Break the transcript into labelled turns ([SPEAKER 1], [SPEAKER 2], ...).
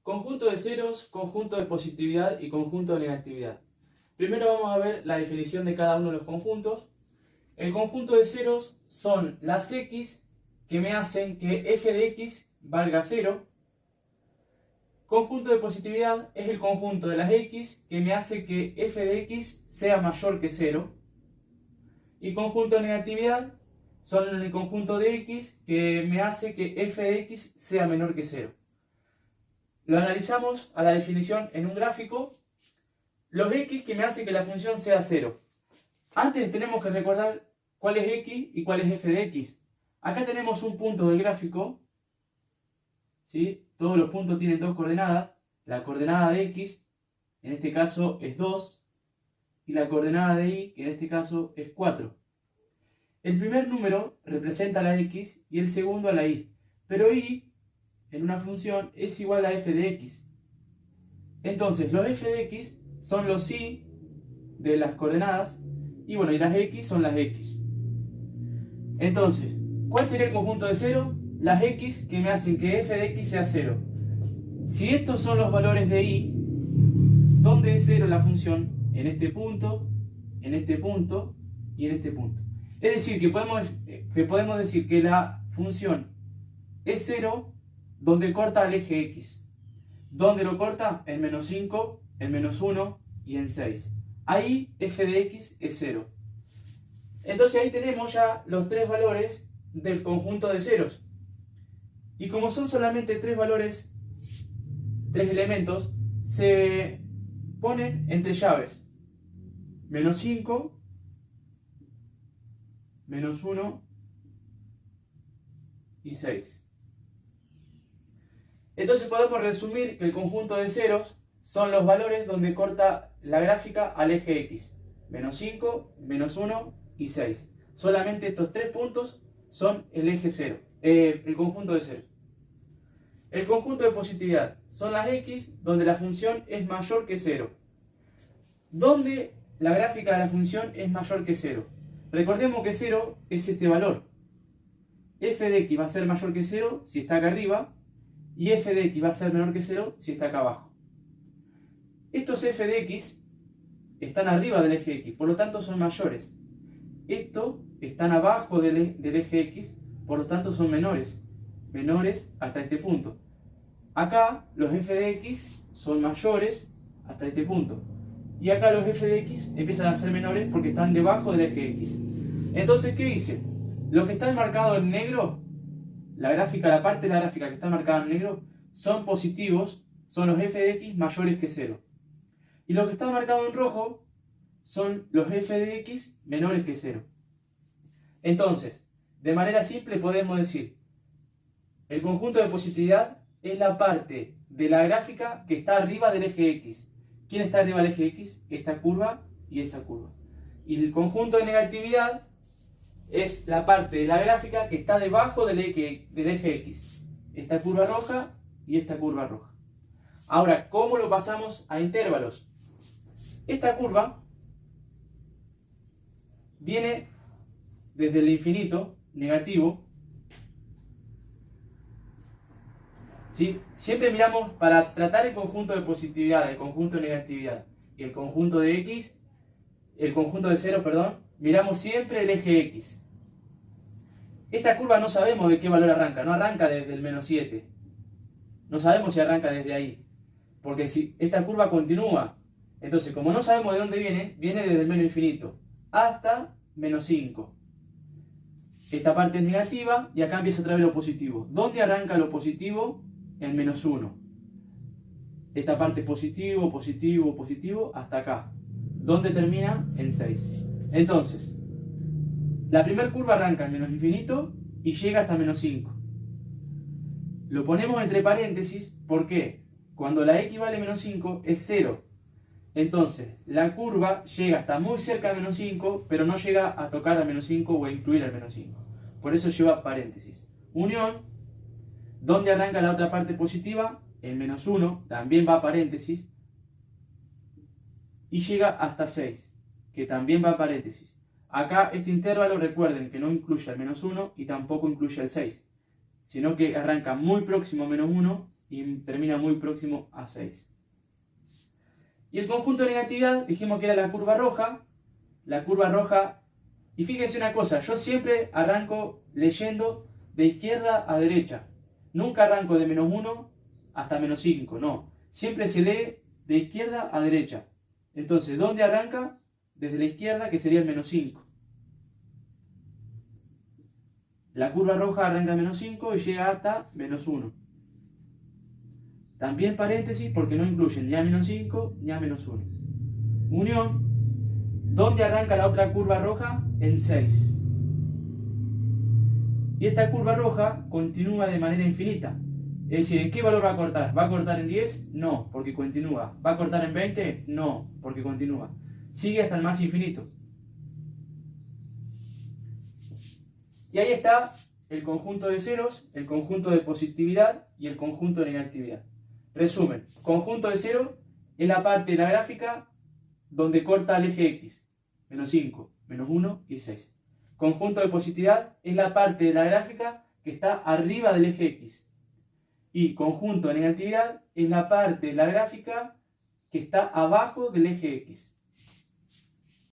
[SPEAKER 1] Conjunto de ceros, conjunto de positividad y conjunto de negatividad. Primero vamos a ver la definición de cada uno de los conjuntos. El conjunto de ceros son las x que me hacen que f de x valga 0. Conjunto de positividad es el conjunto de las x que me hace que f de x sea mayor que 0. Y conjunto de negatividad son el conjunto de x que me hace que f de x sea menor que 0. Lo analizamos a la definición en un gráfico. Los x que me hacen que la función sea 0. Antes tenemos que recordar cuál es x y cuál es f de x. Acá tenemos un punto del gráfico, ¿sí? Todos los puntos tienen dos coordenadas. La coordenada de x, en este caso, es 2, y la coordenada de y, que en este caso es 4. El primer número representa a la x y el segundo a la y, pero y en una función es igual a f de x. Entonces los f de x son los y de las coordenadas y bueno, y las x son las x. Entonces, ¿cuál sería el conjunto de 0? Las x que me hacen que f de x sea 0. Si estos son los valores de y, ¿dónde es 0 la función? En este punto, en este punto y en este punto. Es decir, que podemos decir que la función es 0 donde corta el eje x. ¿Dónde lo corta? En menos 5, en menos 1 y en 6. Ahí f de x es 0. Entonces ahí tenemos ya los tres valores del conjunto de ceros. Y como son solamente tres valores, tres elementos, se ponen entre llaves. Menos 5, menos 1 y 6. Entonces podemos resumir que el conjunto de ceros son los valores donde corta la gráfica al eje x. Menos 5, menos 1 y 6. Solamente estos tres puntos son el eje 0, el conjunto de ceros. El conjunto de positividad son las x donde la función es mayor que 0. ¿Dónde la gráfica de la función es mayor que 0? Recordemos que 0 es este valor. F de x va a ser mayor que 0 si está acá arriba, y f de x va a ser menor que 0 si está acá abajo. Estos f de x están arriba del eje x, por lo tanto son mayores. Estos están abajo del eje x, por lo tanto son menores. Menores hasta este punto. Acá los f de x son mayores hasta este punto. Y acá los f de x empiezan a ser menores porque están debajo del eje x. Entonces, ¿qué hice? Los que están marcados en negro, la parte de la gráfica que está marcada en negro, son positivos, son los f de x mayores que 0. Y los que están marcados en rojo son los f de x menores que 0. Entonces, de manera simple podemos decir, el conjunto de positividad es la parte de la gráfica que está arriba del eje x. ¿Quién está arriba del eje x? Esta curva y esa curva. Y el conjunto de negatividad es la parte de la gráfica que está debajo del eje x. Esta curva roja y esta curva roja. Ahora, ¿cómo lo pasamos a intervalos? Esta curva viene desde el infinito, negativo. ¿Sí? Siempre miramos, para tratar el conjunto de positividad, el conjunto de negatividad y el conjunto de x, el conjunto de ceros, perdón, miramos siempre el eje x. Esta curva no sabemos de qué valor arranca, no arranca desde el menos 7. No sabemos si arranca desde ahí. Porque si esta curva continúa, entonces como no sabemos de dónde viene, viene desde el menos infinito hasta menos 5. Esta parte es negativa y acá empieza otra vez lo positivo. ¿Dónde arranca lo positivo? En menos 1. Esta parte es positivo, positivo, positivo, hasta acá. ¿Dónde termina? En 6. Entonces, la primera curva arranca en menos infinito y llega hasta menos 5. Lo ponemos entre paréntesis porque cuando la x vale menos 5 es 0. Entonces, la curva llega hasta muy cerca de menos 5, pero no llega a tocar al menos 5 o a incluir al menos 5. Por eso lleva paréntesis. Unión, ¿dónde arranca la otra parte positiva? En menos 1, también va a paréntesis. Y llega hasta 6, que también va a paréntesis. Acá este intervalo, recuerden que no incluye al menos 1 y tampoco incluye al 6, sino que arranca muy próximo a menos 1 y termina muy próximo a 6. Y el conjunto de negatividad, dijimos que era la curva roja. La curva roja, y fíjense una cosa, yo siempre arranco leyendo de izquierda a derecha. Nunca arranco de -1 hasta -5, no. Siempre se lee de izquierda a derecha. Entonces, ¿dónde arranca? Desde la izquierda, que sería el -5. La curva roja arranca en -5 y llega hasta -1. También paréntesis porque no incluyen ni a -5 ni a -1. Unión, ¿dónde arranca la otra curva roja? En 6. Y esta curva roja continúa de manera infinita. Es decir, ¿en qué valor va a cortar? ¿Va a cortar en 10? No, porque continúa. ¿Va a cortar en 20? No, porque continúa. Sigue hasta el más infinito. Y ahí está el conjunto de ceros, el conjunto de positividad y el conjunto de negatividad. Resumen, conjunto de ceros es la parte de la gráfica donde corta el eje X, -5, -1 y 6. Conjunto de positividad es la parte de la gráfica que está arriba del eje X. Y conjunto de negatividad es la parte de la gráfica que está abajo del eje X.